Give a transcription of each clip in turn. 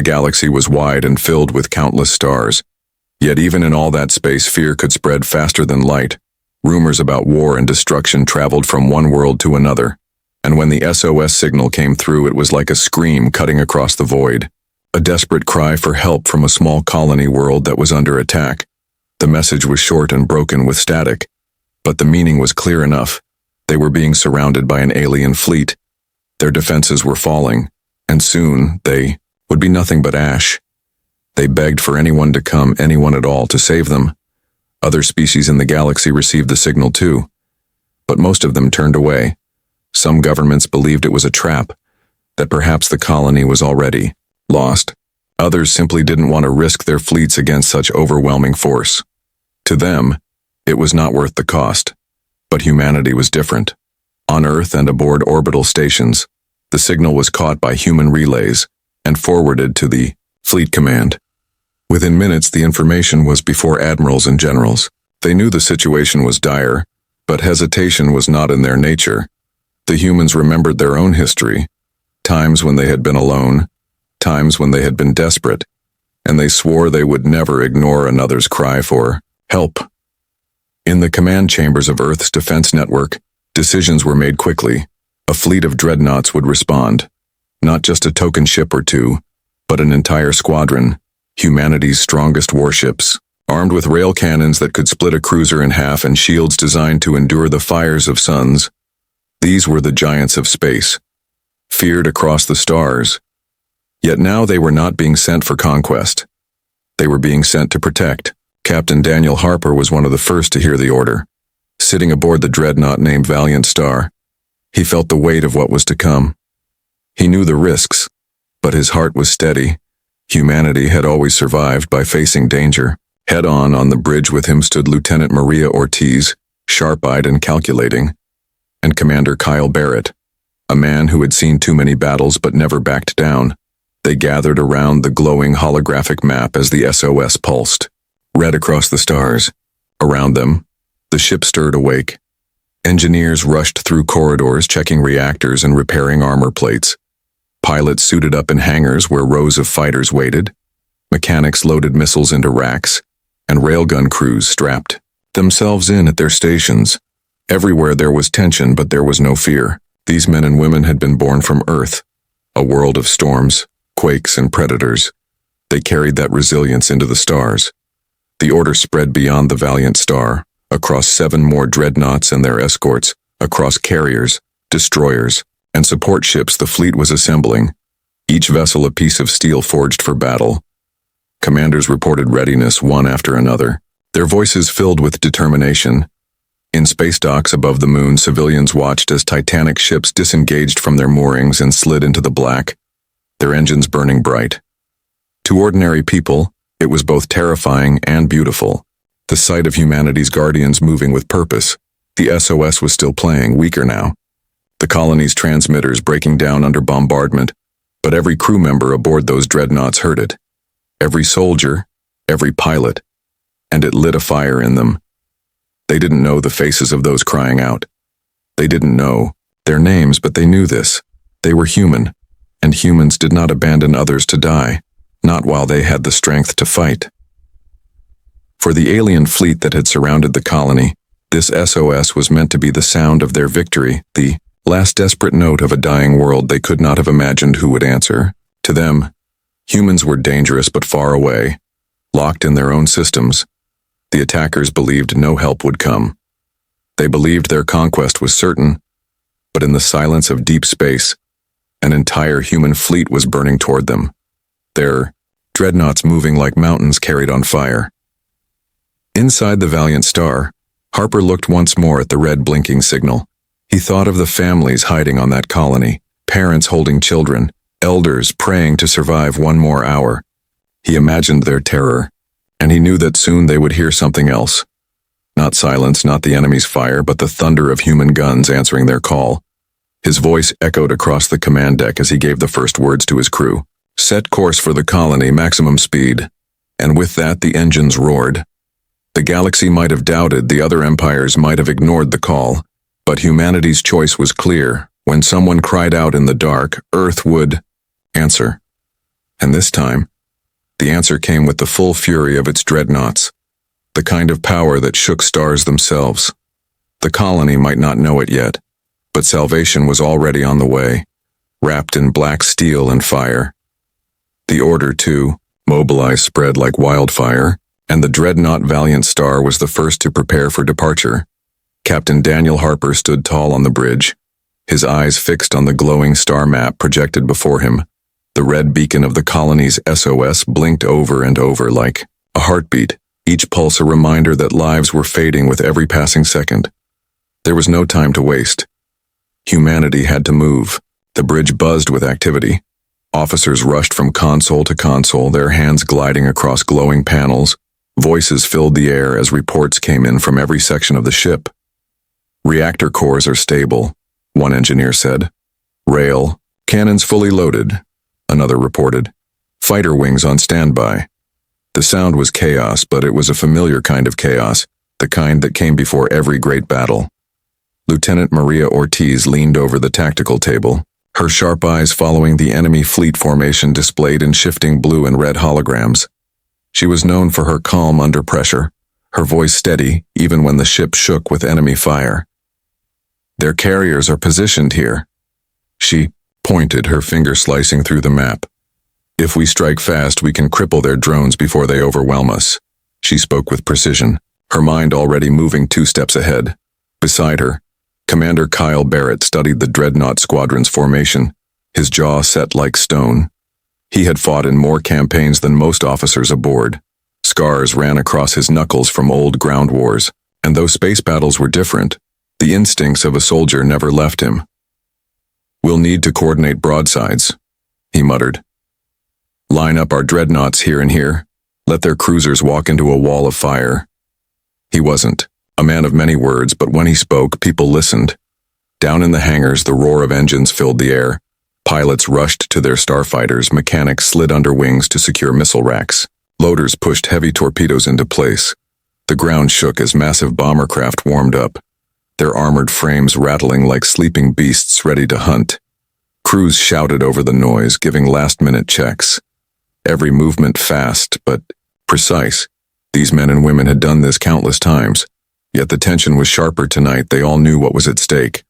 The galaxy was wide and filled with countless stars. Yet even in all that space, fear could spread faster than light. Rumors about war and destruction traveled from one world to another. And when the SOS signal came through, it was like a scream cutting across the void. A desperate cry for help from a small colony world that was under attack. The message was short and broken with static, but the meaning was clear enough. They were being surrounded by an alien fleet. Their defenses were falling, and soon they would be nothing but ash. They begged for anyone to come, anyone at all, to save them. Other species in the galaxy received the signal too, but most of them turned away. Some governments believed it was a trap, that perhaps the colony was already lost. Others simply didn't want to risk their fleets against such overwhelming force. To them, it was not worth the cost. But humanity was different. On Earth and aboard orbital stations, the signal was caught by human relays and forwarded to the Fleet Command. Within minutes, the information was before admirals and generals. They knew the situation was dire, but hesitation was not in their nature. The humans remembered their own history, times when they had been alone, times when they had been desperate, and they swore they would never ignore another's cry for help. In the command chambers of Earth's defense network, decisions were made quickly. A fleet of dreadnoughts would respond. Not just a token ship or two, but an entire squadron, humanity's strongest warships, armed with rail cannons that could split a cruiser in half and shields designed to endure the fires of suns. These were the giants of space, feared across the stars. Yet now they were not being sent for conquest. They were being sent to protect. Captain Daniel Harper was one of the first to hear the order. Sitting aboard the dreadnought named Valiant Star, he felt the weight of what was to come. He knew the risks, but his heart was steady. Humanity had always survived by facing danger. Head-on the bridge with him stood Lieutenant Maria Ortiz, sharp-eyed and calculating, and Commander Kyle Barrett, a man who had seen too many battles but never backed down. They gathered around the glowing holographic map as the SOS pulsed. Red across the stars. Around them, the ship stirred awake. Engineers rushed through corridors, checking reactors and repairing armor plates. Pilots suited up in hangars where rows of fighters waited. Mechanics loaded missiles into racks, and railgun crews strapped themselves in at their stations. Everywhere there was tension, but there was no fear. These men and women had been born from Earth, a world of storms, quakes, and predators. They carried that resilience into the stars. The order spread beyond the Valiant Star, across 7 more dreadnoughts and their escorts, across carriers, destroyers, and support ships the fleet was assembling, each vessel a piece of steel forged for battle. Commanders reported readiness one after another, their voices filled with determination. In space docks above the moon, civilians watched as Titanic ships disengaged from their moorings and slid into the black, their engines burning bright. To ordinary people, it was both terrifying and beautiful. The sight of humanity's guardians moving with purpose. The SOS was still playing, weaker now. The colony's transmitters breaking down under bombardment, but every crew member aboard those dreadnoughts heard it. Every soldier, every pilot, and it lit a fire in them. They didn't know the faces of those crying out. They didn't know their names, but they knew this. They were human, and humans did not abandon others to die. Not while they had the strength to fight. For the alien fleet that had surrounded the colony, this SOS was meant to be the sound of their victory, the last desperate note of a dying world they could not have imagined who would answer. To them, humans were dangerous but far away, locked in their own systems. The attackers believed no help would come. They believed their conquest was certain, but in the silence of deep space, an entire human fleet was burning toward them. Their dreadnoughts moving like mountains carried on fire. Inside the Valiant Star, Harper looked once more at the red blinking signal. He thought of the families hiding on that colony, parents holding children, elders praying to survive one more hour. He imagined their terror, and he knew that soon they would hear something else. Not silence, not the enemy's fire, but the thunder of human guns answering their call. His voice echoed across the command deck as he gave the first words to his crew. Set course for the colony, maximum speed. And with that, the engines roared. The galaxy might have doubted, the other empires might have ignored the call, but humanity's choice was clear. When someone cried out in the dark, Earth would answer. And this time, the answer came with the full fury of its dreadnoughts, the kind of power that shook stars themselves. The colony might not know it yet, but salvation was already on the way, wrapped in black steel and fire. The order to mobilize spread like wildfire, and the dreadnought Valiant Star was the first to prepare for departure. Captain Daniel Harper stood tall on the bridge, his eyes fixed on the glowing star map projected before him. The red beacon of the colony's SOS blinked over and over like a heartbeat, each pulse a reminder that lives were fading with every passing second. There was no time to waste. Humanity had to move. The bridge buzzed with activity. Officers rushed from console to console, their hands gliding across glowing panels. Voices filled the air as reports came in from every section of the ship. Reactor cores are stable, one engineer said. Rail, cannons fully loaded, another reported. Fighter wings on standby. The sound was chaos, but it was a familiar kind of chaos, the kind that came before every great battle. Lieutenant Maria Ortiz leaned over the tactical table, her sharp eyes following the enemy fleet formation displayed in shifting blue and red holograms. She was known for her calm under pressure, her voice steady even when the ship shook with enemy fire. Their carriers are positioned here. She pointed, her finger slicing through the map. If we strike fast, we can cripple their drones before they overwhelm us. She spoke with precision, her mind already moving 2 steps ahead. Beside her, Commander Kyle Barrett studied the Dreadnought Squadron's formation, his jaw set like stone. He had fought in more campaigns than most officers aboard. Scars ran across his knuckles from old ground wars, and though space battles were different, the instincts of a soldier never left him. We'll need to coordinate broadsides, he muttered. Line up our dreadnoughts here and here. Let their cruisers walk into a wall of fire. He wasn't a man of many words, but when he spoke, people listened. Down in the hangars, the roar of engines filled the air. Pilots rushed to their starfighters, mechanics slid under wings to secure missile racks. Loaders pushed heavy torpedoes into place. The ground shook as massive bomber craft warmed up, their armored frames rattling like sleeping beasts ready to hunt. Crews shouted over the noise, giving last-minute checks. Every movement fast, but precise. These men and women had done this countless times, yet the tension was sharper tonight. They all knew what was at stake.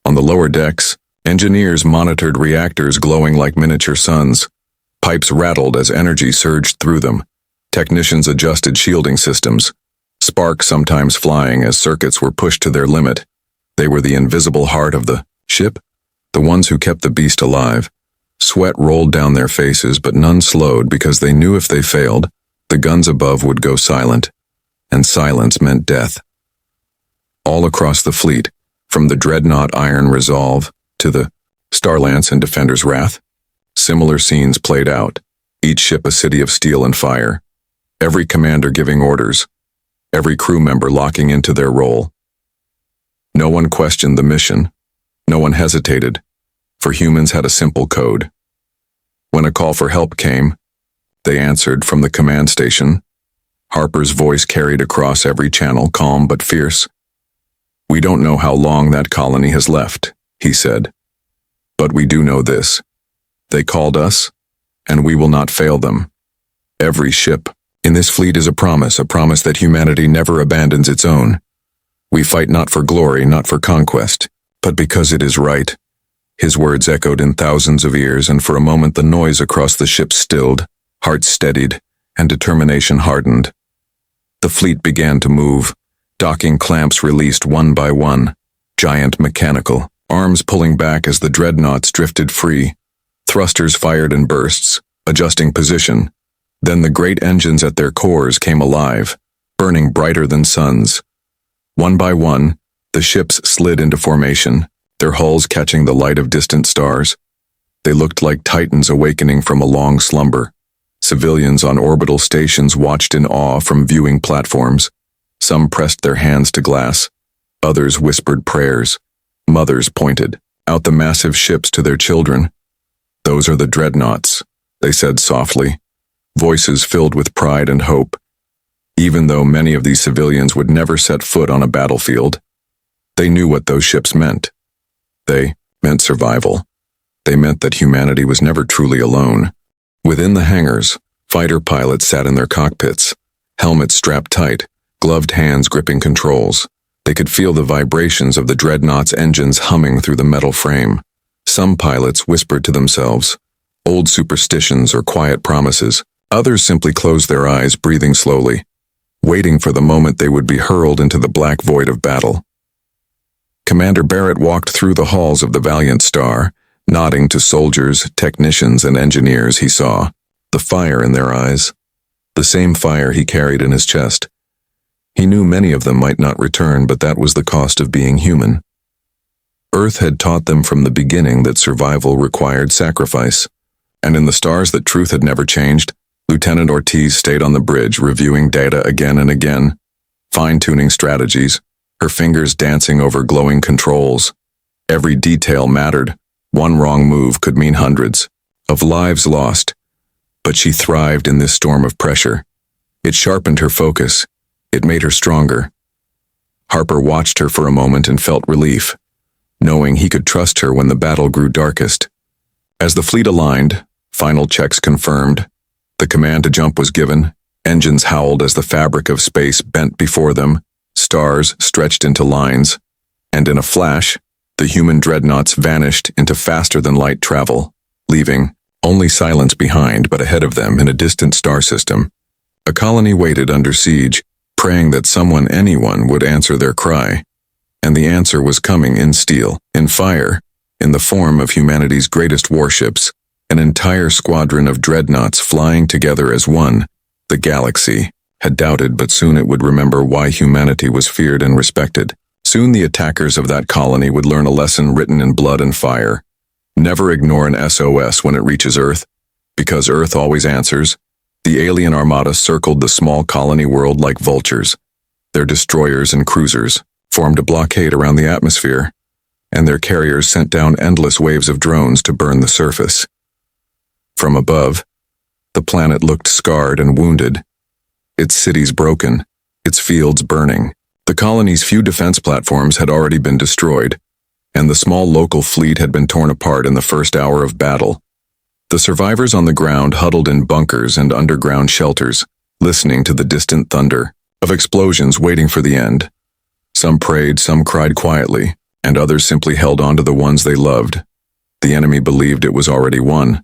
On the lower decks, engineers monitored reactors glowing like miniature suns. Pipes rattled as energy surged through them. Technicians adjusted shielding systems, sparks sometimes flying as circuits were pushed to their limit. They were the invisible heart of the ship, the ones who kept the beast alive. Sweat rolled down their faces, but none slowed because they knew if they failed, the guns above would go silent, and silence meant death. All across the fleet, from the Dreadnought Iron Resolve to the Starlance and Defender's Wrath, similar scenes played out, each ship a city of steel and fire, every commander giving orders, every crew member locking into their role. No one questioned the mission. No one hesitated, for humans had a simple code. When a call for help came, they answered from the command station. Harper's voice carried across every channel, calm but fierce. We don't know how long that colony has left, he said. But we do know this. They called us, and we will not fail them. Every ship in this fleet is a promise that humanity never abandons its own. We fight not for glory, not for conquest, but because it is right. His words echoed in thousands of ears, and for a moment the noise across the ship stilled, hearts steadied, and determination hardened. The fleet began to move, docking clamps released one by one, giant mechanical, arms pulling back as the dreadnoughts drifted free. Thrusters fired in bursts, adjusting position. Then the great engines at their cores came alive, burning brighter than suns. One by one, the ships slid into formation, their hulls catching the light of distant stars. They looked like titans awakening from a long slumber. Civilians on orbital stations watched in awe from viewing platforms. Some pressed their hands to glass. Others whispered prayers. Mothers pointed out the massive ships to their children. Those are the dreadnoughts, they said softly, voices filled with pride and hope. Even though many of these civilians would never set foot on a battlefield, they knew what those ships meant. They meant survival. They meant that humanity was never truly alone. Within the hangars, fighter pilots sat in their cockpits, helmets strapped tight, gloved hands gripping controls. They could feel the vibrations of the Dreadnoughts' engines humming through the metal frame. Some pilots whispered to themselves, old superstitions or quiet promises. Others simply closed their eyes, breathing slowly, waiting for the moment they would be hurled into the black void of battle. Commander Barrett walked through the halls of the Valiant Star, nodding to soldiers, technicians, and engineers he saw, the fire in their eyes, the same fire he carried in his chest. He knew many of them might not return, but that was the cost of being human. Earth had taught them from the beginning that survival required sacrifice, and in the stars that truth had never changed, Lieutenant Ortiz stayed on the bridge, reviewing data again and again, fine-tuning strategies, her fingers dancing over glowing controls. Every detail mattered. One wrong move could mean hundreds of lives lost. But she thrived in this storm of pressure. It sharpened her focus. It made her stronger. Harper watched her for a moment and felt relief, knowing he could trust her when the battle grew darkest. As the fleet aligned, final checks confirmed, the command to jump was given, engines howled as the fabric of space bent before them, stars stretched into lines, and in a flash, the human dreadnoughts vanished into faster-than-light travel, leaving only silence behind, but ahead of them in a distant star system. A colony waited under siege, praying that anyone would answer their cry. And the answer was coming in steel, in fire, in the form of humanity's greatest warships, an entire squadron of dreadnoughts flying together as one. The galaxy had doubted, but soon it would remember why humanity was feared and respected. Soon the attackers of that colony would learn a lesson written in blood and fire. Never ignore an SOS when it reaches Earth, because Earth always answers. The alien armada circled the small colony world like vultures. Their destroyers and cruisers formed a blockade around the atmosphere, and their carriers sent down endless waves of drones to burn the surface. From above, the planet looked scarred and wounded, its cities broken, its fields burning. The colony's few defense platforms had already been destroyed, and the small local fleet had been torn apart in the first hour of battle. The survivors on the ground huddled in bunkers and underground shelters, listening to the distant thunder of explosions waiting for the end. Some prayed, some cried quietly, and others simply held on to the ones they loved. The enemy believed it was already won.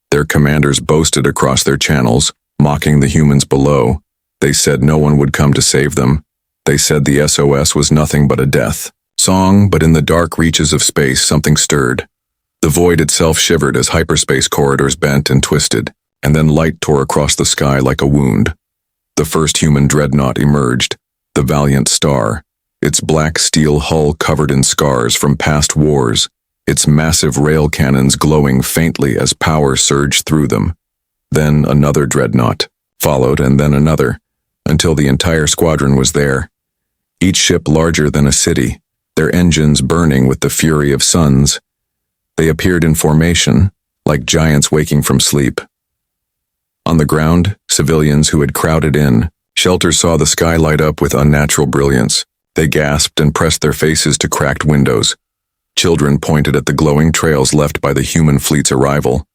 Their commanders boasted across their channels, mocking the humans below. They said no one would come to save them. They said the SOS was nothing but a death song, but in the dark reaches of space something stirred. The void itself shivered as hyperspace corridors bent and twisted, and then light tore across the sky like a wound. The first human dreadnought emerged, the Valiant Star, its black steel hull covered in scars from past wars, its massive rail cannons glowing faintly as power surged through them. Then another dreadnought followed, and then another, until the entire squadron was there. Each ship larger than a city, their engines burning with the fury of suns. They appeared in formation, like giants waking from sleep. On the ground, civilians who had crowded in, shelters saw the sky light up with unnatural brilliance. They gasped and pressed their faces to cracked windows. Children pointed at the glowing trails left by the human fleet's arrival.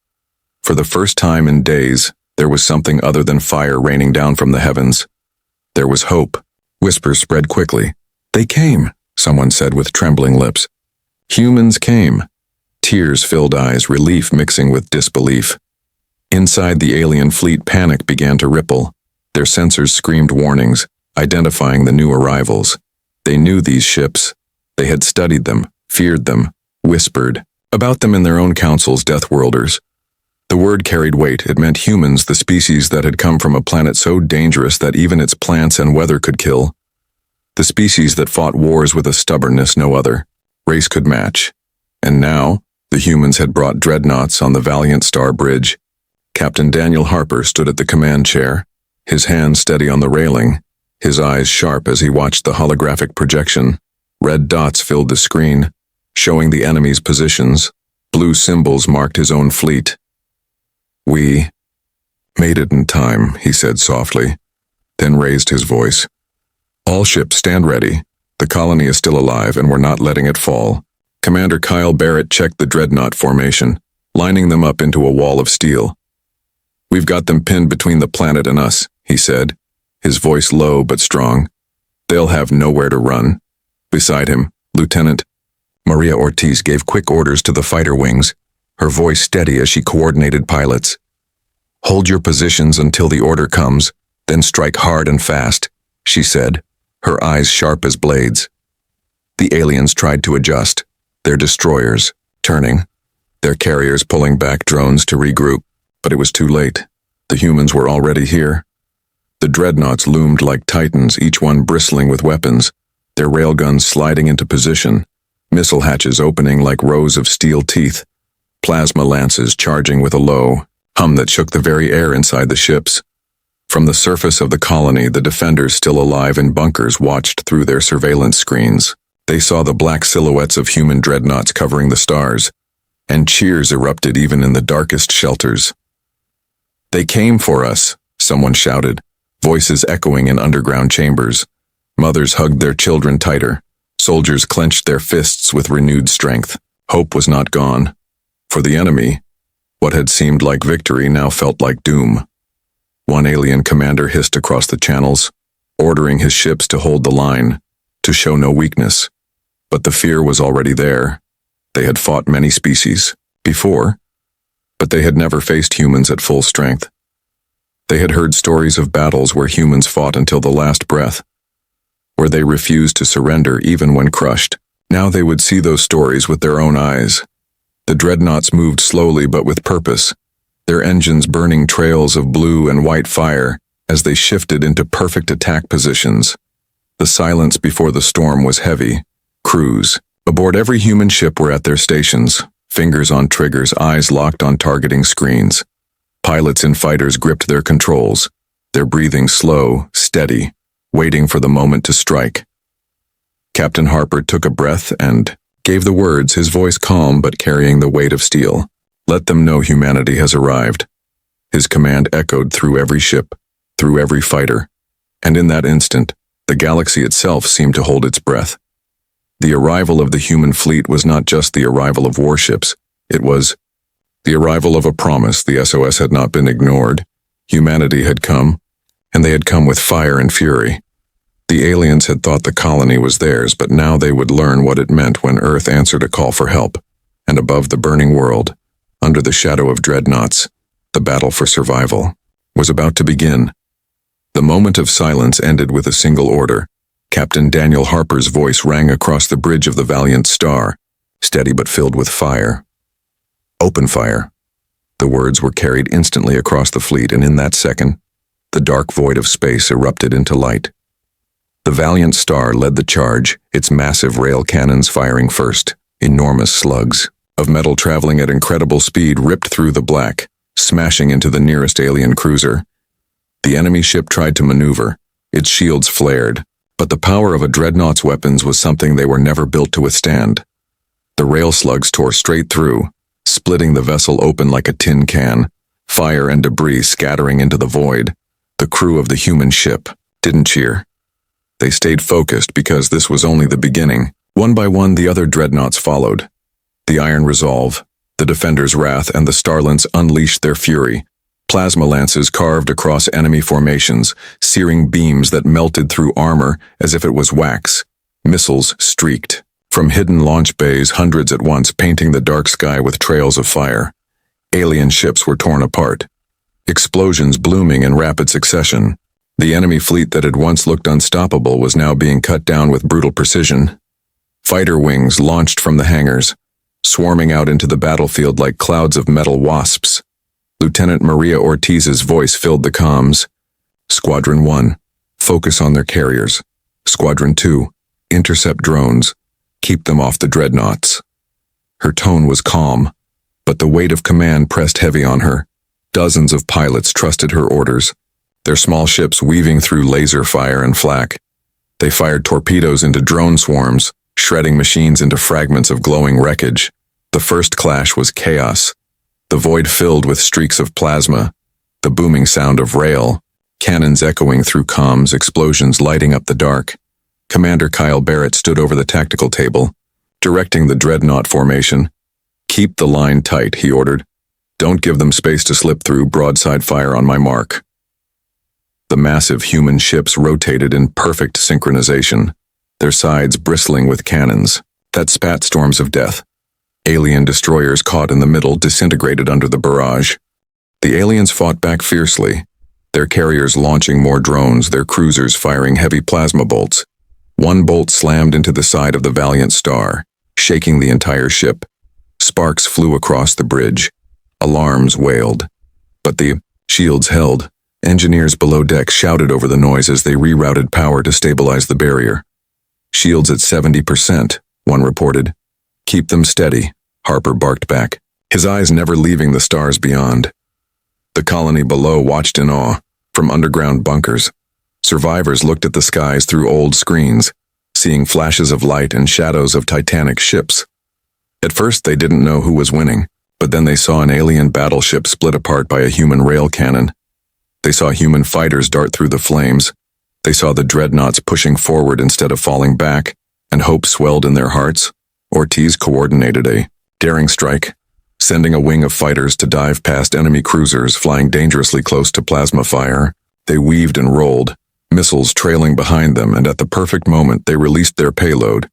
For the first time in days, there was something other than fire raining down from the heavens. There was hope. Whispers spread quickly. They came, someone said with trembling lips. Humans came. Tears filled eyes, relief mixing with disbelief. Inside the alien fleet, panic began to ripple. Their sensors screamed warnings, identifying the new arrivals. They knew these ships. They had studied them, feared them, whispered about them in their own councils, Deathworlders. The word carried weight. It meant humans, the species that had come from a planet so dangerous that even its plants and weather could kill. The species that fought wars with a stubbornness no other race could match. And now, the humans had brought dreadnoughts on the Valiant Star Bridge. Captain Daniel Harper stood at the command chair, his hands steady on the railing, his eyes sharp as he watched the holographic projection. Red dots filled the screen, showing the enemy's positions. Blue symbols marked his own fleet. We made it in time, he said softly, then raised his voice. All ships stand ready. The colony is still alive, and we're not letting it fall. Commander Kyle Barrett checked the dreadnought formation, lining them up into a wall of steel. "We've got them pinned between the planet and us," he said, his voice low but strong. "They'll have nowhere to run." Beside him, Lieutenant Maria Ortiz gave quick orders to the fighter wings, her voice steady as she coordinated pilots. "Hold your positions until the order comes, then strike hard and fast," she said, her eyes sharp as blades. The aliens tried to adjust, their destroyers turning, their carriers pulling back drones to regroup, but it was too late. The humans were already here. The dreadnoughts loomed like titans, each one bristling with weapons, their railguns sliding into position, missile hatches opening like rows of steel teeth, plasma lances charging with a low hum that shook the very air inside the ships. From the surface of the colony, the defenders still alive in bunkers watched through their surveillance screens. They saw the black silhouettes of human dreadnoughts covering the stars, and cheers erupted even in the darkest shelters. "They came for us," someone shouted, voices echoing in underground chambers. Mothers hugged their children tighter. Soldiers clenched their fists with renewed strength. Hope was not gone. For the enemy, what had seemed like victory now felt like doom. One alien commander hissed across the channels, ordering his ships to hold the line, to show no weakness. But the fear was already there. They had fought many species before, but they had never faced humans at full strength. They had heard stories of battles where humans fought until the last breath, where they refused to surrender even when crushed. Now they would see those stories with their own eyes. The dreadnoughts moved slowly but with purpose, their engines burning trails of blue and white fire as they shifted into perfect attack positions. The silence before the storm was heavy. Crews aboard every human ship were at their stations, fingers on triggers, eyes locked on targeting screens. Pilots and fighters gripped their controls, their breathing slow, steady, waiting for the moment to strike. Captain Harper took a breath and gave the words, his voice calm but carrying the weight of steel. "Let them know humanity has arrived." His command echoed through every ship, through every fighter, and in that instant, the galaxy itself seemed to hold its breath. The arrival of the human fleet was not just the arrival of warships, it was the arrival of a promise. The SOS had not been ignored. Humanity had come, and they had come with fire and fury. The aliens had thought the colony was theirs, but now they would learn what it meant when Earth answered a call for help. And above the burning world, under the shadow of dreadnoughts, the battle for survival was about to begin. The moment of silence ended with a single order. Captain Daniel Harper's voice rang across the bridge of the Valiant Star, steady but filled with fire. "Open fire." The words were carried instantly across the fleet, and in that second, the dark void of space erupted into light. The Valiant Star led the charge, its massive rail cannons firing first. Enormous slugs of metal traveling at incredible speed ripped through the black, smashing into the nearest alien cruiser. The enemy ship tried to maneuver, its shields flared, but the power of a dreadnought's weapons was something they were never built to withstand. The rail slugs tore straight through, splitting the vessel open like a tin can, fire and debris scattering into the void. The crew of the human ship didn't cheer. They stayed focused because this was only the beginning. One by one, the other dreadnoughts followed. The Iron Resolve, the Defender's Wrath, and the Starlets unleashed their fury. Plasma lances carved across enemy formations, searing beams that melted through armor as if it was wax. Missiles streaked from hidden launch bays, hundreds at once, painting the dark sky with trails of fire. Alien ships were torn apart, explosions blooming in rapid succession. The enemy fleet that had once looked unstoppable was now being cut down with brutal precision. Fighter wings launched from the hangars, swarming out into the battlefield like clouds of metal wasps. Lieutenant Maria Ortiz's voice filled the comms. "Squadron 1, focus on their carriers. Squadron 2, intercept drones. Keep them off the dreadnoughts." Her tone was calm, but the weight of command pressed heavy on her. Dozens of pilots trusted her orders, their small ships weaving through laser fire and flak. They fired torpedoes into drone swarms, shredding machines into fragments of glowing wreckage. The first clash was chaos, the void filled with streaks of plasma, the booming sound of rail, cannons echoing through comms, explosions lighting up the dark. Commander Kyle Barrett stood over the tactical table, directing the dreadnought formation. "Keep the line tight," he ordered. Don't give them space to slip through. Broadside fire on my mark. The massive human ships rotated in perfect synchronization, their sides bristling with cannons that spat storms of death. Alien destroyers caught in the middle disintegrated under the barrage. The aliens fought back fiercely, their carriers launching more drones, their cruisers firing heavy plasma bolts. One bolt slammed into the side of the Valiant Star, shaking the entire ship. Sparks flew across the bridge. Alarms wailed. But the shields held. Engineers below deck shouted over the noise as they rerouted power to stabilize the barrier. Shields at 70%, one reported. Keep them steady, Harper barked back, his eyes never leaving the stars beyond. The colony below watched in awe, from underground bunkers. Survivors looked at the skies through old screens, seeing flashes of light and shadows of Titanic ships. At first they didn't know who was winning, but then they saw an alien battleship split apart by a human rail cannon. They saw human fighters dart through the flames. They saw the Dreadnoughts pushing forward instead of falling back, and hope swelled in their hearts. Ortiz coordinated a daring strike, sending a wing of fighters to dive past enemy cruisers flying dangerously close to plasma fire. They weaved and rolled, missiles trailing behind them, and at the perfect moment they released their payload.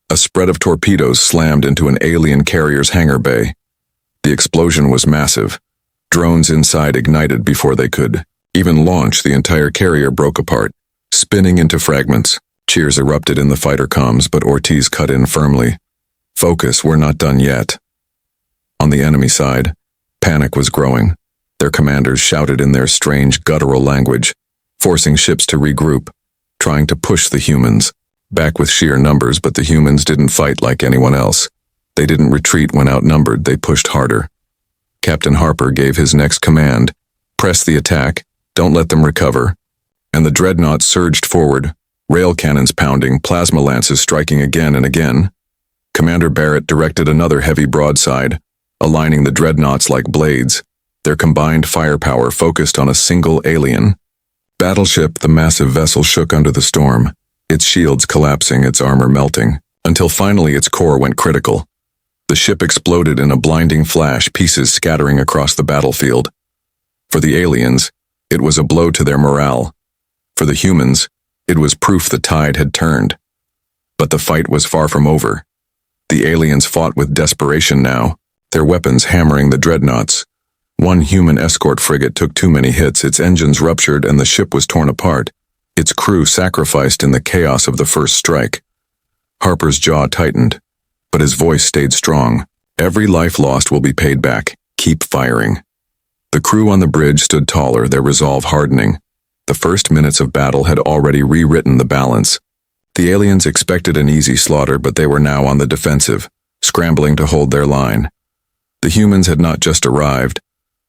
A spread of torpedoes slammed into an alien carrier's hangar bay. The explosion was massive. Drones inside ignited before they could even launch. The entire carrier broke apart, spinning into fragments. Cheers erupted in the fighter comms, but Ortiz cut in firmly. Focus, we're not done yet. On the enemy side, panic was growing. Their commanders shouted in their strange guttural language, forcing ships to regroup, trying to push the humans back with sheer numbers, but the humans didn't fight like anyone else. They didn't retreat when outnumbered, they pushed harder. Captain Harper gave his next command, press the attack, don't let them recover. And the Dreadnoughts surged forward, rail cannons pounding, plasma lances striking again and again. Commander Barrett directed another heavy broadside, aligning the Dreadnoughts like blades, their combined firepower focused on a single alien. Battleship, the massive vessel shook under the storm, its shields collapsing, its armor melting, until finally its core went critical. The ship exploded in a blinding flash, pieces scattering across the battlefield. For the aliens, it was a blow to their morale. For the humans, it was proof the tide had turned. But the fight was far from over. The aliens fought with desperation now, their weapons hammering the Dreadnoughts. One human escort frigate took too many hits, its engines ruptured and the ship was torn apart, its crew sacrificed in the chaos of the first strike. Harper's jaw tightened, but his voice stayed strong. Every life lost will be paid back. Keep firing. The crew on the bridge stood taller, their resolve hardening. The first minutes of battle had already rewritten the balance. The aliens expected an easy slaughter, but they were now on the defensive, scrambling to hold their line. The humans had not just arrived.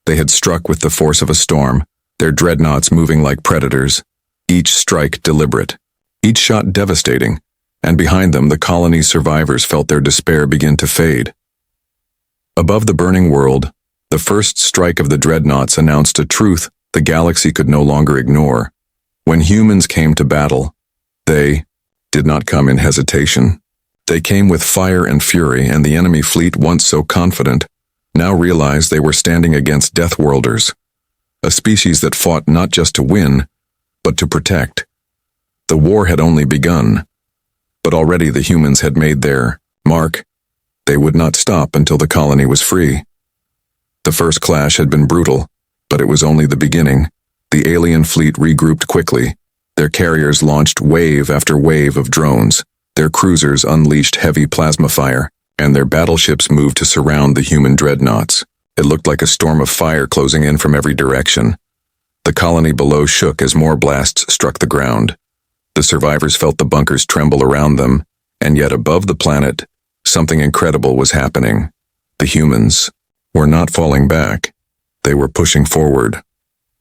They had struck with the force of a storm, their Dreadnoughts moving like predators, each strike deliberate, each shot devastating, and behind them the colony's survivors felt their despair begin to fade. Above the burning world, the first strike of the Dreadnoughts announced a truth the galaxy could no longer ignore. When humans came to battle, they did not come in hesitation. They came with fire and fury, and the enemy fleet, once so confident, now realized they were standing against Deathworlders, a species that fought not just to win, but to protect. The war had only begun, but already the humans had made their mark. They would not stop until the colony was free. The first clash had been brutal, but it was only the beginning. The alien fleet regrouped quickly. Their carriers launched wave after wave of drones. Their cruisers unleashed heavy plasma fire, and their battleships moved to surround the human Dreadnoughts. It looked like a storm of fire closing in from every direction. The colony below shook as more blasts struck the ground. The survivors felt the bunkers tremble around them, and yet above the planet, something incredible was happening. The humans were not falling back. They were pushing forward.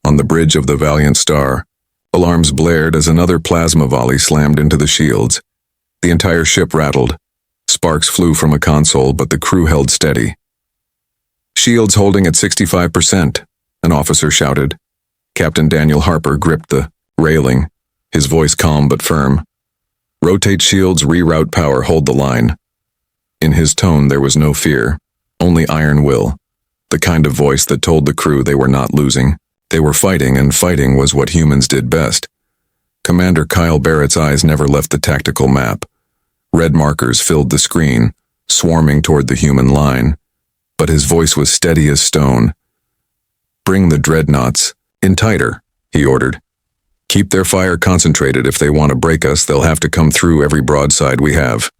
On the bridge of the Valiant Star, alarms blared as another plasma volley slammed into the shields. The entire ship rattled. Sparks flew from a console, but the crew held steady. "Shields holding at 65%, an officer shouted. Captain Daniel Harper gripped the railing, his voice calm but firm. "Rotate shields, reroute power, hold the line." In his tone there was no fear, only iron will. the kind of voice that told the crew they were not losing. They were fighting, and fighting was what humans did best. Commander Kyle Barrett's eyes never left the tactical map. Red markers filled the screen, swarming toward the human line, but his voice was steady as stone. "Bring the Dreadnoughts in tighter," he ordered. "Keep their fire concentrated. If they want to break us, they'll have to come through every broadside we have."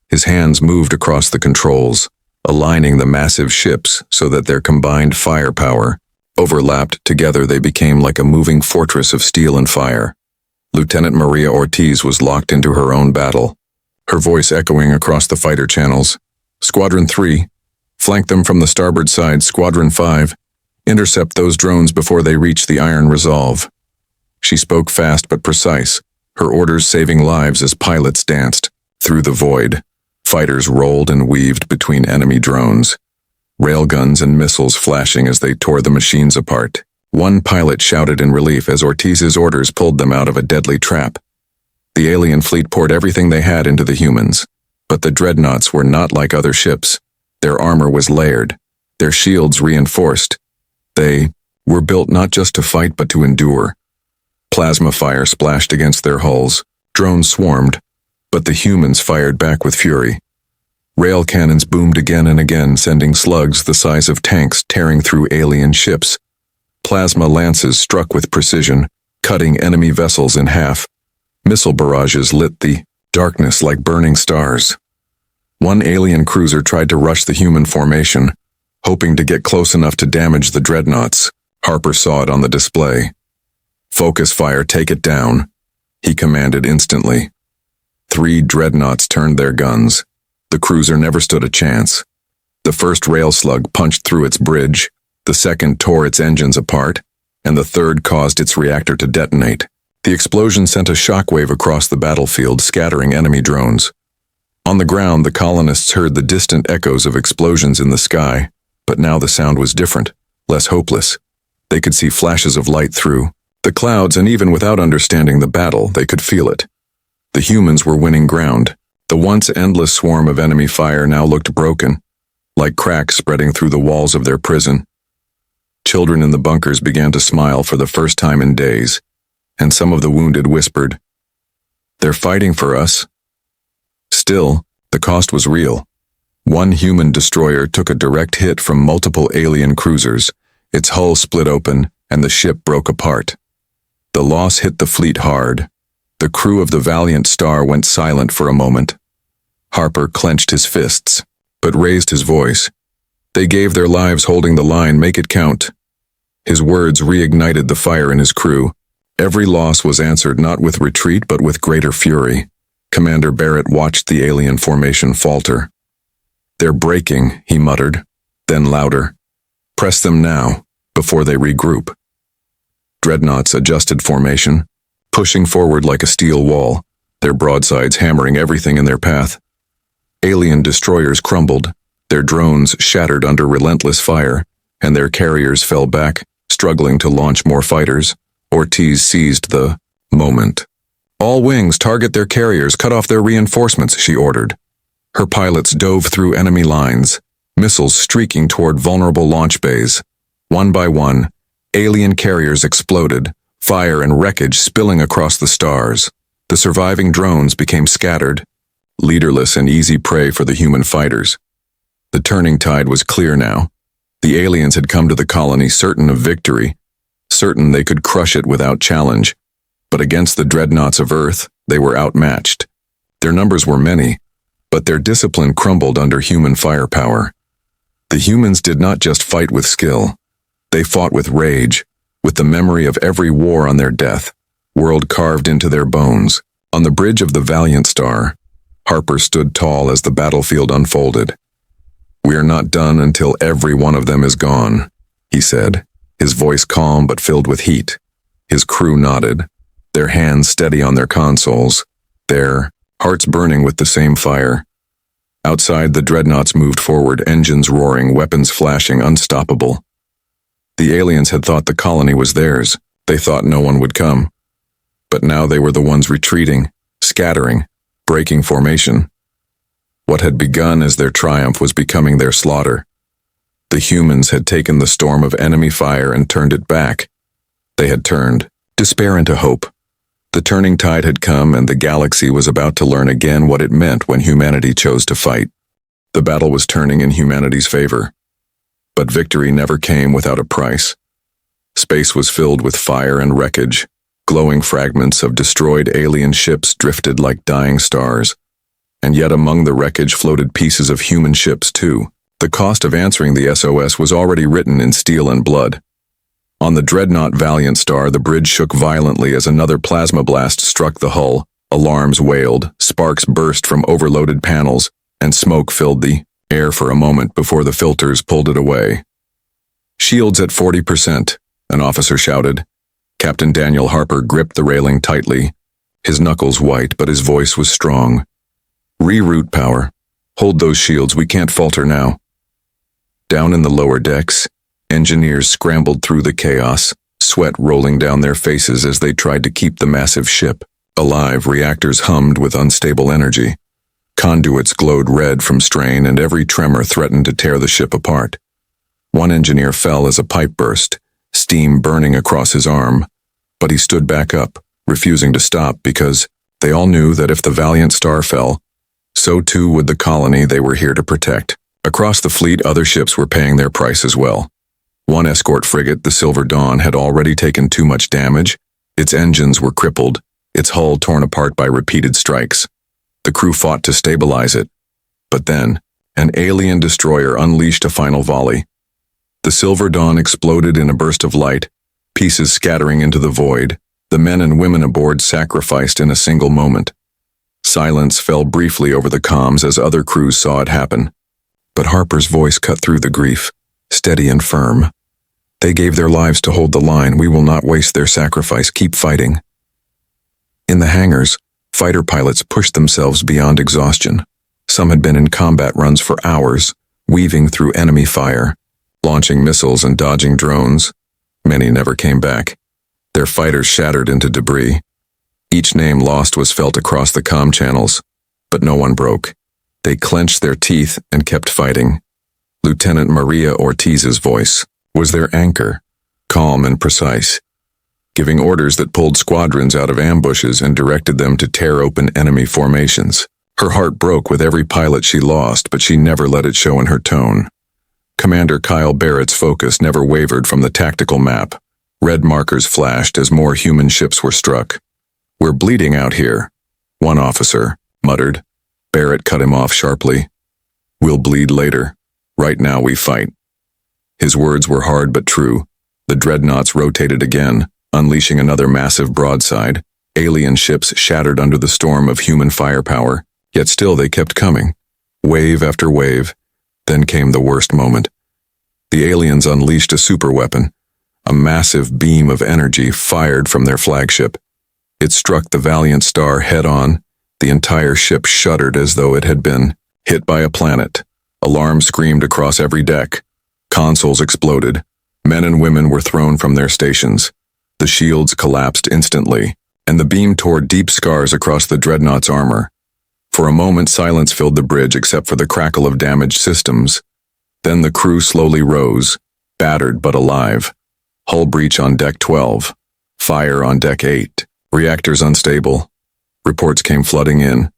His hands moved across the controls, aligning the massive ships so that their combined firepower overlapped. Together they became like a moving fortress of steel and fire. Lieutenant Maria Ortiz was locked into her own battle, her voice echoing across the fighter channels. "Squadron 3, flank them from the starboard side. Squadron 5, intercept those drones before they reach the Iron Resolve." She spoke fast but precise, her orders saving lives as pilots danced through the void. Fighters rolled and weaved between enemy drones, railguns and missiles flashing as they tore the machines apart. One pilot shouted in relief as Ortiz's orders pulled them out of a deadly trap. The alien fleet poured everything they had into the humans, but the Dreadnoughts were not like other ships. Their armor was layered, their shields reinforced. They were built not just to fight but to endure. Plasma fire splashed against their hulls, drones swarmed, but the humans fired back with fury. Rail cannons boomed again and again, sending slugs the size of tanks tearing through alien ships. Plasma lances struck with precision, cutting enemy vessels in half. Missile barrages lit the darkness like burning stars. One alien cruiser tried to rush the human formation, hoping to get close enough to damage the Dreadnoughts. Harper saw it on the display. "Focus fire, take it down," he commanded instantly. 3 Dreadnoughts turned their guns. The cruiser never stood a chance. The first rail slug punched through its bridge, the second tore its engines apart, and the third caused its reactor to detonate. The explosion sent a shockwave across the battlefield, scattering enemy drones. On the ground, the colonists heard the distant echoes of explosions in the sky, but now the sound was different, less hopeless. They could see flashes of light through the clouds, and even without understanding the battle, they could feel it. The humans were winning ground. The once endless swarm of enemy fire now looked broken, like cracks spreading through the walls of their prison. Children in the bunkers began to smile for the first time in days, and some of the wounded whispered, "They're fighting for us." Still, the cost was real. One human destroyer took a direct hit from multiple alien cruisers. Its hull split open, and the ship broke apart. The loss hit the fleet hard. The crew of the Valiant Star went silent for a moment. Harper clenched his fists, but raised his voice. "They gave their lives holding the line, make it count." His words reignited the fire in his crew. Every loss was answered not with retreat but with greater fury. Commander Barrett watched the alien formation falter. "They're breaking," he muttered, then louder. "Press them now, before they regroup." Dreadnoughts adjusted formation, pushing forward like a steel wall, their broadsides hammering everything in their path. Alien destroyers crumbled, their drones shattered under relentless fire, and their carriers fell back, struggling to launch more fighters. Ortiz seized the moment. "All wings, target their carriers, cut off their reinforcements," she ordered. Her pilots dove through enemy lines, missiles streaking toward vulnerable launch bays. One by one, alien carriers exploded, fire and wreckage spilling across the stars. The surviving drones became scattered, leaderless and easy prey for the human fighters. The turning tide was clear now. The aliens had come to the colony certain of victory, certain they could crush it without challenge. But against the Dreadnoughts of Earth, they were outmatched. Their numbers were many, but their discipline crumbled under human firepower. The humans did not just fight with skill. They fought with rage, with the memory of every war on their death world carved into their bones. On the bridge of the Valiant Star, Harper stood tall as the battlefield unfolded. "We are not done until every one of them is gone," he said, his voice calm but filled with heat. His crew nodded, their hands steady on their consoles, their hearts burning with the same fire. Outside, the Dreadnoughts moved forward, engines roaring, weapons flashing, unstoppable. The aliens had thought the colony was theirs. They thought no one would come. But now they were the ones retreating, scattering, breaking formation. What had begun as their triumph was becoming their slaughter. The humans had taken the storm of enemy fire and turned it back. They had turned despair into hope. The turning tide had come, and the galaxy was about to learn again what it meant when humanity chose to fight. The battle was turning in humanity's favor. But victory never came without a price. Space was filled with fire and wreckage. Glowing fragments of destroyed alien ships drifted like dying stars. And yet among the wreckage floated pieces of human ships too. The cost of answering the SOS was already written in steel and blood. On the Dreadnought Valiant Star, the bridge shook violently as another plasma blast struck the hull. Alarms wailed, sparks burst from overloaded panels, and smoke filled the air for a moment before the filters pulled it away. "Shields at 40%, an officer shouted. Captain Daniel Harper gripped the railing tightly, his knuckles white, but his voice was strong. "Reroute power. Hold those shields, we can't falter now." Down in the lower decks, engineers scrambled through the chaos, sweat rolling down their faces as they tried to keep the massive ship alive. Reactors hummed with unstable energy. Conduits glowed red from strain, and every tremor threatened to tear the ship apart. One engineer fell as a pipe burst, steam burning across his arm, but he stood back up, refusing to stop because they all knew that if the Valiant Star fell, so too would the colony they were here to protect. Across the fleet, other ships were paying their price as well. One escort frigate, the Silver Dawn, had already taken too much damage. Its engines were crippled, its hull torn apart by repeated strikes. The crew fought to stabilize it. But then, an alien destroyer unleashed a final volley. The Silver Dawn exploded in a burst of light, pieces scattering into the void. The men and women aboard sacrificed in a single moment. Silence fell briefly over the comms as other crews saw it happen. But Harper's voice cut through the grief, steady and firm. "They gave their lives to hold the line. We will not waste their sacrifice. Keep fighting." In the hangars, fighter pilots pushed themselves beyond exhaustion. Some had been in combat runs for hours, weaving through enemy fire, launching missiles and dodging drones. Many never came back. Their fighters shattered into debris. Each name lost was felt across the comm channels, but no one broke. They clenched their teeth and kept fighting. Lieutenant Maria Ortiz's voice was their anchor, calm and precise, giving orders that pulled squadrons out of ambushes and directed them to tear open enemy formations. Her heart broke with every pilot she lost, but she never let it show in her tone. Commander Kyle Barrett's focus never wavered from the tactical map. Red markers flashed as more human ships were struck. "We're bleeding out here," one officer muttered. Barrett cut him off sharply. "We'll bleed later. Right now we fight." His words were hard but true. The Dreadnoughts rotated again, unleashing another massive broadside. Alien ships shattered under the storm of human firepower, yet still they kept coming. Wave after wave. Then came the worst moment. The aliens unleashed a superweapon, a massive beam of energy fired from their flagship. It struck the Valiant Star head-on. The entire ship shuddered as though it had been hit by a planet. Alarms screamed across every deck. Consoles exploded. Men and women were thrown from their stations. The shields collapsed instantly, and the beam tore deep scars across the Dreadnought's armor. For a moment, silence filled the bridge except for the crackle of damaged systems. Then the crew slowly rose, battered but alive. Hull breach on Deck 12. Fire on Deck 8. Reactors unstable. Reports came flooding in.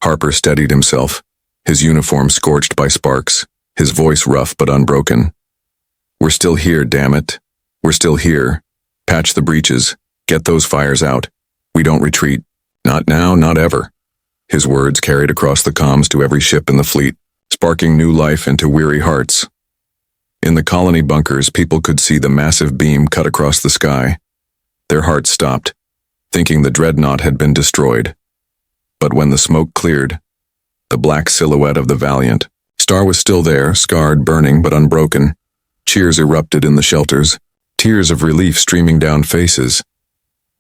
Harper steadied himself, his uniform scorched by sparks, his voice rough but unbroken. "We're still here, damn it. We're still here. Patch the breaches. Get those fires out. We don't retreat. Not now, not ever." His words carried across the comms to every ship in the fleet, sparking new life into weary hearts. In the colony bunkers, people could see the massive beam cut across the sky. Their hearts stopped, thinking the Dreadnought had been destroyed. But when the smoke cleared, the black silhouette of the Valiant Star was still there, scarred, burning, but unbroken. Cheers erupted in the shelters, tears of relief streaming down faces.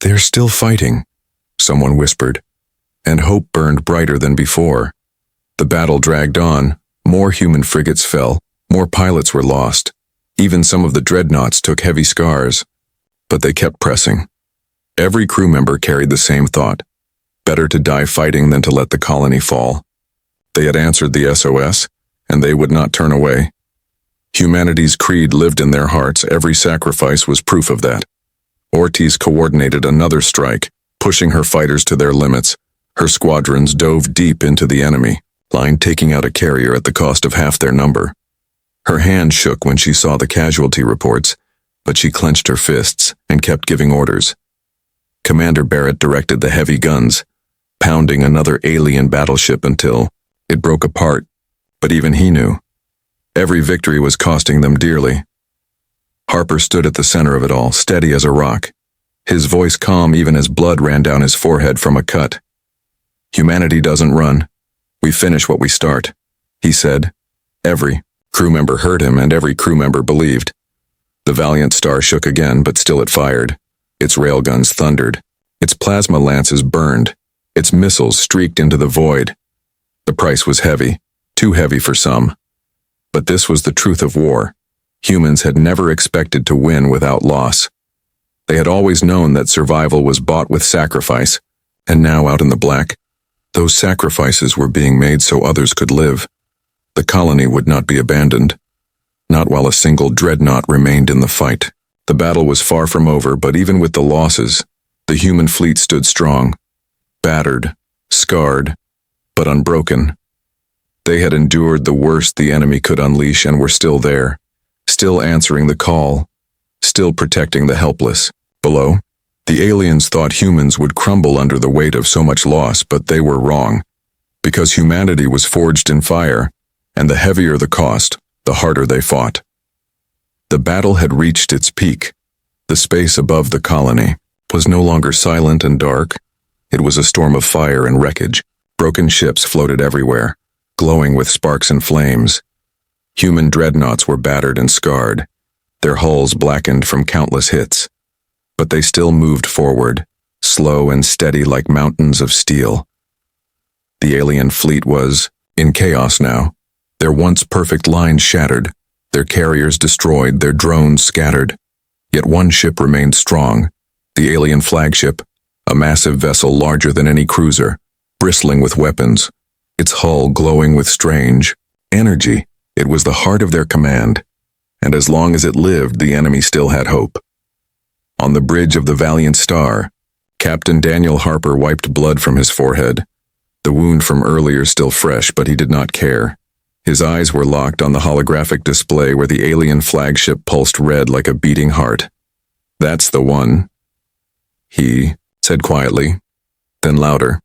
"They're still fighting," someone whispered, and hope burned brighter than before. The battle dragged on. More human frigates fell, more pilots were lost. Even some of the Dreadnoughts took heavy scars, but they kept pressing. Every crew member carried the same thought: better to die fighting than to let the colony fall. They had answered the SOS, and they would not turn away. Humanity's creed lived in their hearts. Every sacrifice was proof of that. Ortiz coordinated another strike, pushing her fighters to their limits. Her squadrons dove deep into the enemy line, taking out a carrier at the cost of half their number. Her hand shook when she saw the casualty reports, but she clenched her fists and kept giving orders. Commander Barrett directed the heavy guns, pounding another alien battleship until it broke apart, but even he knew. Every victory was costing them dearly. Harper stood at the center of it all, steady as a rock, his voice calm even as blood ran down his forehead from a cut. Humanity doesn't run. We finish what we start, he said. Every crew member heard him, and every crew member believed. The Valiant Star shook again, but still it fired. Its railguns thundered. Its plasma lances burned. Its missiles streaked into the void. The price was heavy, too heavy for some. But this was the truth of war. Humans had never expected to win without loss. They had always known that survival was bought with sacrifice, and now out in the black, those sacrifices were being made so others could live. The colony would not be abandoned, not while a single dreadnought remained in the fight. The battle was far from over, but even with the losses, the human fleet stood strong, battered, scarred, but unbroken. They had endured the worst the enemy could unleash and were still there, still answering the call, still protecting the helpless. Below, the aliens thought humans would crumble under the weight of so much loss, but they were wrong, because humanity was forged in fire, and the heavier the cost, the harder they fought. The battle had reached its peak. The space above the colony was no longer silent and dark. It was a storm of fire and wreckage. Broken ships floated everywhere, glowing with sparks and flames. Human dreadnoughts were battered and scarred, their hulls blackened from countless hits. But they still moved forward, slow and steady like mountains of steel. The alien fleet was in chaos now, their once perfect lines shattered, their carriers destroyed, their drones scattered. Yet one ship remained strong, the alien flagship, a massive vessel larger than any cruiser, bristling with weapons, its hull glowing with strange energy. It was the heart of their command, and as long as it lived, the enemy still had hope. On the bridge of the Valiant Star, Captain Daniel Harper wiped blood from his forehead, the wound from earlier still fresh, but he did not care. His eyes were locked on the holographic display where the alien flagship pulsed red like a beating heart. "That's the one," he said quietly, then louder.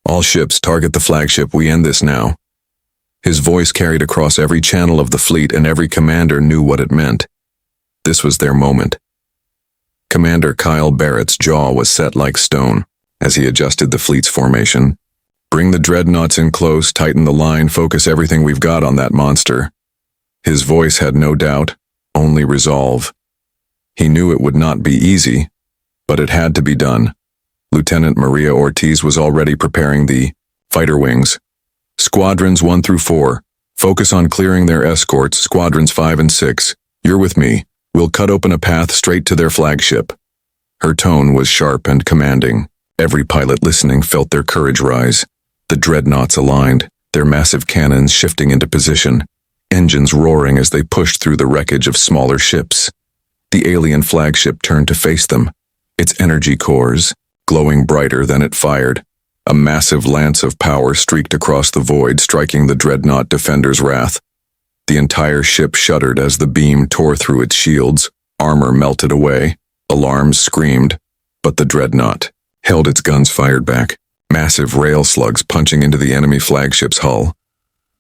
"All ships target the flagship. We end this now." His voice carried across every channel of the fleet, and every commander knew what it meant. This was their moment. Commander Kyle Barrett's jaw was set like stone as he adjusted the fleet's formation. "Bring the dreadnoughts in close, tighten the line, focus everything we've got on that monster." His voice had no doubt, only resolve. He knew it would not be easy, but it had to be done. Lieutenant Maria Ortiz was already preparing the fighter wings. "Squadrons 1 through 4, focus on clearing their escorts. Squadrons 5 and 6, you're with me. We'll cut open a path straight to their flagship." Her tone was sharp and commanding. Every pilot listening felt their courage rise. The dreadnoughts aligned, their massive cannons shifting into position, engines roaring as they pushed through the wreckage of smaller ships. The alien flagship turned to face them, its energy cores glowing brighter than it fired. A massive lance of power streaked across the void, striking the dreadnought defender's wrath. The entire ship shuddered as the beam tore through its shields, armor melted away, alarms screamed, but the dreadnought held its guns fired back, massive rail slugs punching into the enemy flagship's hull.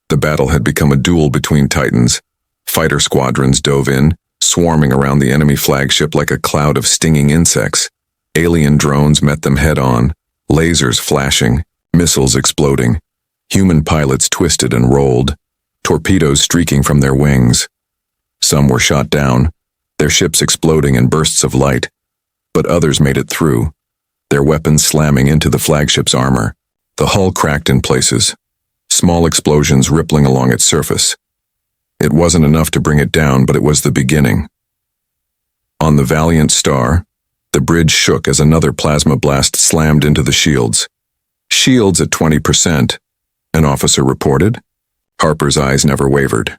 The battle had become a duel between titans. Fighter squadrons dove in, swarming around the enemy flagship like a cloud of stinging insects. Alien drones met them head-on, lasers flashing, missiles exploding. Human pilots twisted and rolled, torpedoes streaking from their wings. Some were shot down, their ships exploding in bursts of light, but others made it through, their weapons slamming into the flagship's armor. The hull cracked in places, small explosions rippling along its surface. It wasn't enough to bring it down, but it was the beginning. On the Valiant Star, the bridge shook as another plasma blast slammed into the shields. "Shields at 20%, an officer reported. Harper's eyes never wavered.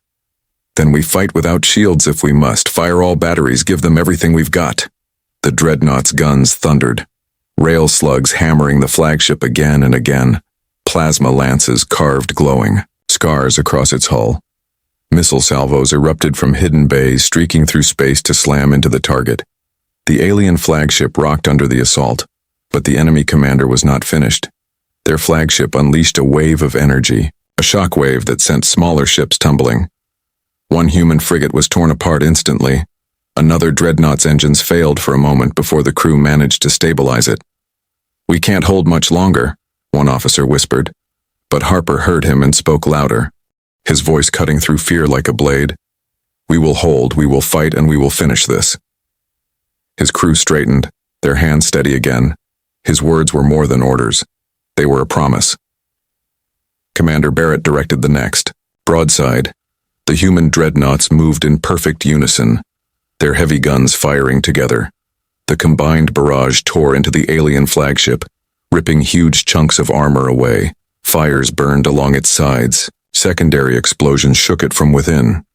Then we fight without shields if we must. Fire all batteries, give them everything we've got. The Dreadnoughts' guns thundered. Rail slugs hammering the flagship again and again. Plasma lances carved glowing, scars across its hull. Missile salvos erupted from hidden bays, streaking through space to slam into the target. The alien flagship rocked under the assault, but the enemy commander was not finished. Their flagship unleashed a wave of energy, a shockwave that sent smaller ships tumbling. One human frigate was torn apart instantly. Another Dreadnought's engines failed for a moment before the crew managed to stabilize it. "We can't hold much longer," one officer whispered, but Harper heard him and spoke louder, his voice cutting through fear like a blade. "We will hold, we will fight, and we will finish this." His crew straightened, their hands steady again. His words were more than orders. They were a promise. Commander Barrett directed the next, broadside. The human Dreadnoughts moved in perfect unison, their heavy guns firing together. The combined barrage tore into the alien flagship, ripping huge chunks of armor away. Fires burned along its sides. Secondary explosions shook it from within.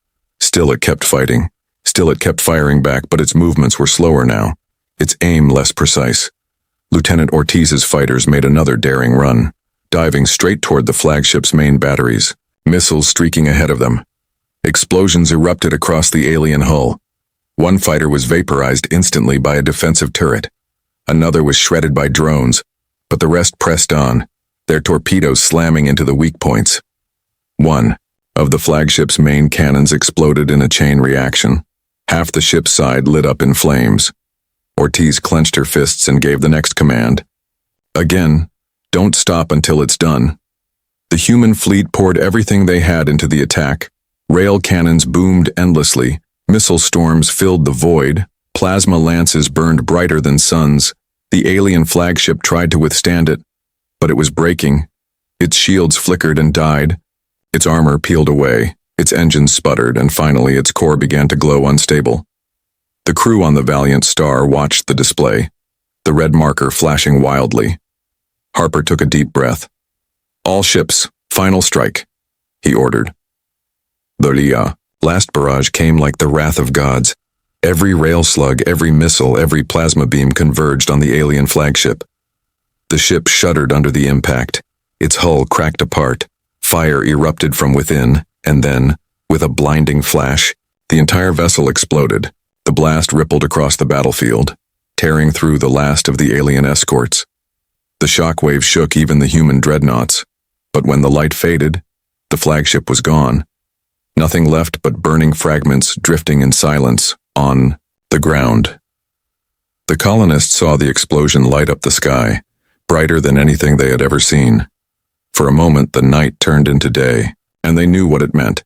Still it kept fighting. Still it kept firing back, but its movements were slower now, its aim less precise. Lieutenant Ortiz's fighters made another daring run, diving straight toward the flagship's main batteries, missiles streaking ahead of them. Explosions erupted across the alien hull. One fighter was vaporized instantly by a defensive turret. Another was shredded by drones, but the rest pressed on, their torpedoes slamming into the weak points. One of the flagship's main cannons exploded in a chain reaction. Half the ship's side lit up in flames. Ortiz clenched her fists and gave the next command. Again, don't stop until it's done. The human fleet poured everything they had into the attack. Rail cannons boomed endlessly. Missile storms filled the void. Plasma lances burned brighter than suns. The alien flagship tried to withstand it, but it was breaking. Its shields flickered and died. Its armor peeled away. Its engines sputtered, and finally its core began to glow unstable. The crew on the Valiant Star watched the display, the red marker flashing wildly. Harper took a deep breath. "All ships, final strike," he ordered. The last barrage came like the wrath of gods. Every rail slug, every missile, every plasma beam converged on the alien flagship. The ship shuddered under the impact. Its hull cracked apart. Fire erupted from within, and then, with a blinding flash, the entire vessel exploded. The blast rippled across the battlefield, tearing through the last of the alien escorts. The shockwave shook even the human Dreadnoughts, but when the light faded, the flagship was gone. Nothing left but burning fragments drifting in silence on the ground. The colonists saw the explosion light up the sky, brighter than anything they had ever seen. For a moment, the night turned into day, and they knew what it meant.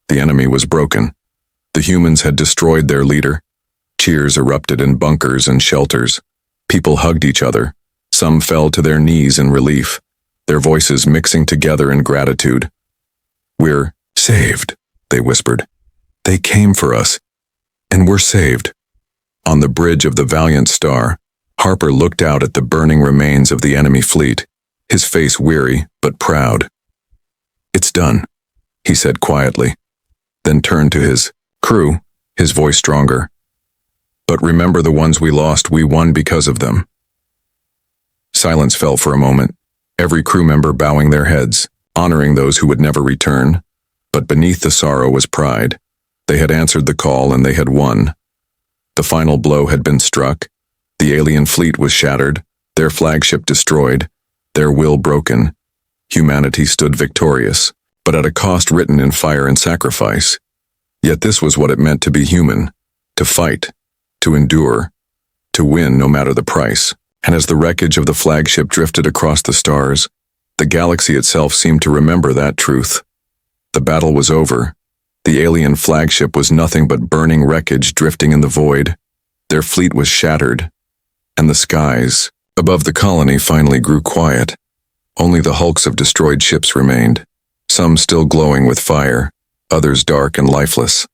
The enemy was broken. The humans had destroyed their leader. Cheers erupted in bunkers and shelters. People hugged each other. Some fell to their knees in relief, their voices mixing together in gratitude. "We're saved," they whispered. "They came for us, and we're saved." On the bridge of the Valiant Star, Harper looked out at the burning remains of the enemy fleet, his face weary but proud. "It's done," he said quietly, then turned to his crew, his voice stronger. "But remember the ones we lost, we won because of them." Silence fell for a moment, every crew member bowing their heads, honoring those who would never return. But beneath the sorrow was pride. They had answered the call and they had won. The final blow had been struck. The alien fleet was shattered, their flagship destroyed, their will broken. Humanity stood victorious, but at a cost written in fire and sacrifice. Yet this was what it meant to be human, to fight, to endure, to win no matter the price. And as the wreckage of the flagship drifted across the stars, the galaxy itself seemed to remember that truth. The battle was over. The alien flagship was nothing but burning wreckage drifting in the void. Their fleet was shattered, and the skies above the colony finally grew quiet. Only the hulks of destroyed ships remained, some still glowing with fire, others dark and lifeless.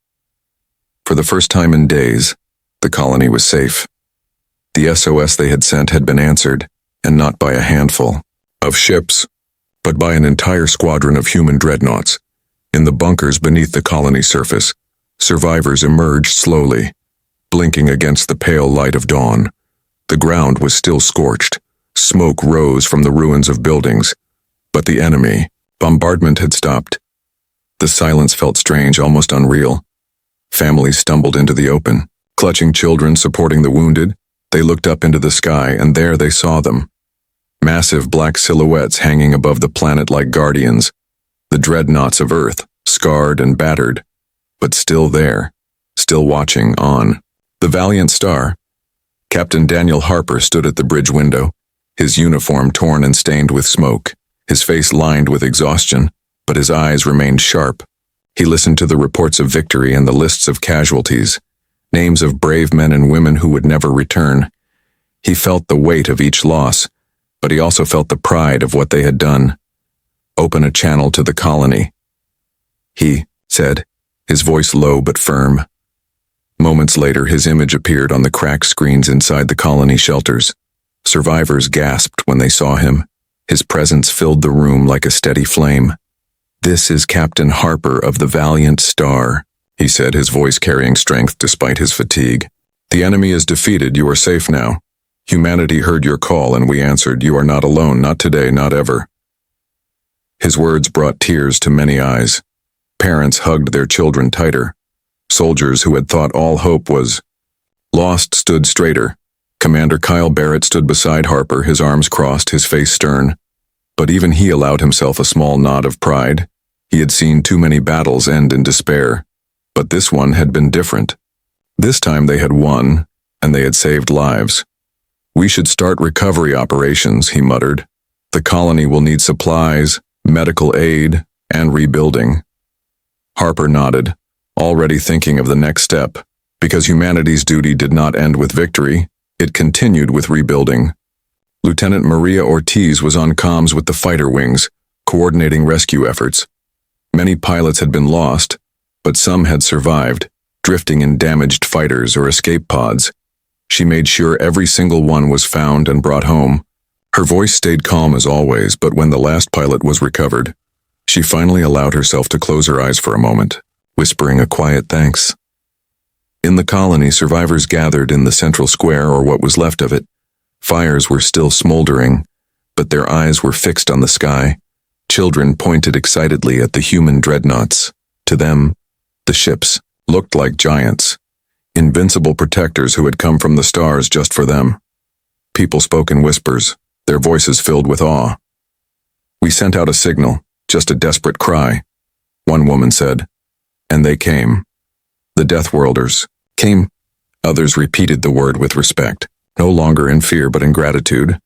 For the first time in days, the colony was safe. The SOS they had sent had been answered, and not by a handful of ships, but by an entire squadron of human dreadnoughts. In the bunkers beneath the colony surface, Survivors emerged slowly, blinking against the pale light of dawn. The ground was still scorched. Smoke rose from the ruins of buildings. But the enemy, bombardment had stopped. The silence felt strange, almost unreal. Families stumbled into the open, clutching children supporting the wounded. They looked up into the sky, and there they saw them. Massive black silhouettes hanging above the planet like guardians. The dreadnoughts of Earth, scarred and battered, but still there, still watching on. The Valiant Star. Captain Daniel Harper stood at the bridge window, his uniform torn and stained with smoke, his face lined with exhaustion, but his eyes remained sharp. He listened to the reports of victory and the lists of casualties, names of brave men and women who would never return. He felt the weight of each loss, but he also felt the pride of what they had done. Open a channel to the colony, he said, his voice low but firm. Moments later, his image appeared on the cracked screens inside the colony shelters. Survivors gasped when they saw him. His presence filled the room like a steady flame. "This is Captain Harper of the Valiant Star," he said, his voice carrying strength despite his fatigue. "The enemy is defeated. You are safe now. Humanity heard your call, and we answered. You are not alone, not today, not ever." His words brought tears to many eyes. Parents hugged their children tighter. Soldiers who had thought all hope was lost stood straighter. Commander Kyle Barrett stood beside Harper, his arms crossed, his face stern. But even he allowed himself a small nod of pride. He had seen too many battles end in despair. But this one had been different. This time they had won, and they had saved lives. "We should start recovery operations," he muttered. "The colony will need supplies, medical aid, and rebuilding." Harper nodded, already thinking of the next step. Because humanity's duty did not end with victory, it continued with rebuilding. Lieutenant Maria Ortiz was on comms with the fighter wings, coordinating rescue efforts. Many pilots had been lost, but some had survived, drifting in damaged fighters or escape pods. She made sure every single one was found and brought home. Her voice stayed calm as always, but when the last pilot was recovered, she finally allowed herself to close her eyes for a moment, whispering a quiet thanks. In the colony, survivors gathered in the central square, or what was left of it. Fires were still smoldering, but their eyes were fixed on the sky. Children pointed excitedly at the human dreadnoughts. To them, the ships looked like giants, invincible protectors who had come from the stars just for them. People spoke in whispers, their voices filled with awe. "We sent out a signal, just a desperate cry," one woman said, "and they came. The Deathworlders came." Others repeated the word with respect, no longer in fear but in gratitude.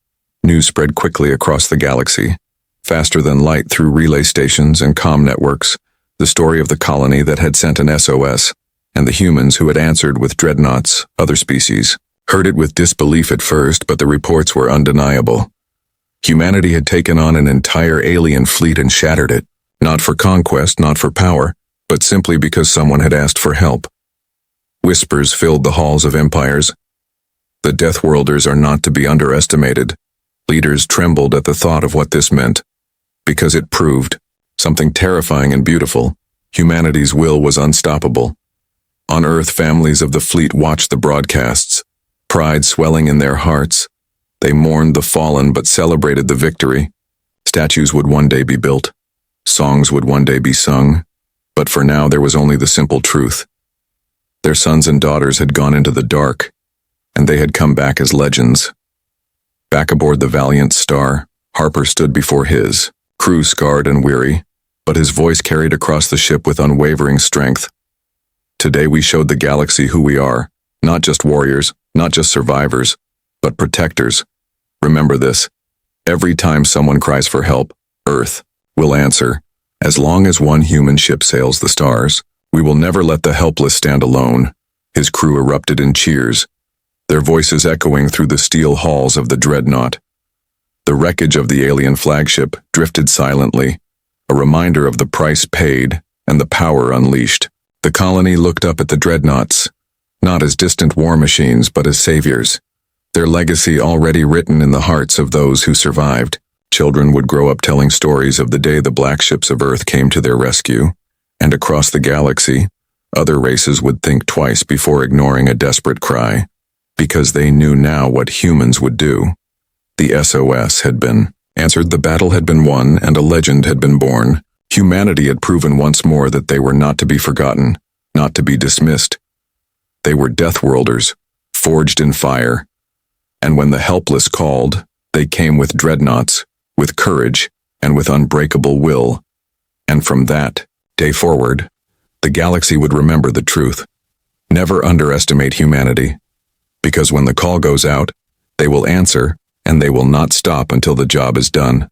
News spread quickly across the galaxy, faster than light through relay stations and comm networks, the story of the colony that had sent an SOS, and the humans who had answered with dreadnoughts, other species, heard it with disbelief at first, but the reports were undeniable. Humanity had taken on an entire alien fleet and shattered it, not for conquest, not for power, but simply because someone had asked for help. Whispers filled the halls of empires. The Deathworlders are not to be underestimated. Leaders trembled at the thought of what this meant, because it proved something terrifying and beautiful. Humanity's will was unstoppable. On Earth, families of the fleet watched the broadcasts, pride swelling in their hearts. They mourned the fallen but celebrated the victory. Statues would one day be built. Songs would one day be sung. But for now there was only the simple truth. Their sons and daughters had gone into the dark, and they had come back as legends. Back aboard the Valiant Star, Harper stood before his crew, scarred and weary, but his voice carried across the ship with unwavering strength. "Today we showed the galaxy who we are, not just warriors, not just survivors, but protectors. Remember this. Every time someone cries for help, Earth will answer. As long as one human ship sails the stars, we will never let the helpless stand alone." His crew erupted in cheers, their voices echoing through the steel halls of the Dreadnought. The wreckage of the alien flagship drifted silently, a reminder of the price paid and the power unleashed. The colony looked up at the Dreadnoughts, not as distant war machines but as saviors, their legacy already written in the hearts of those who survived. Children would grow up telling stories of the day the black ships of Earth came to their rescue, and across the galaxy, Other races would think twice before ignoring a desperate cry, because they knew now what humans would do. The SOS had been answered, the battle had been won, and a legend had been born. Humanity had proven once more that they were not to be forgotten, not to be dismissed. They were Deathworlders, forged in fire. And when the helpless called, they came with dreadnoughts, with courage, and with unbreakable will. And from that day forward, the galaxy would remember the truth. Never underestimate humanity, because when the call goes out, they will answer, and they will not stop until the job is done.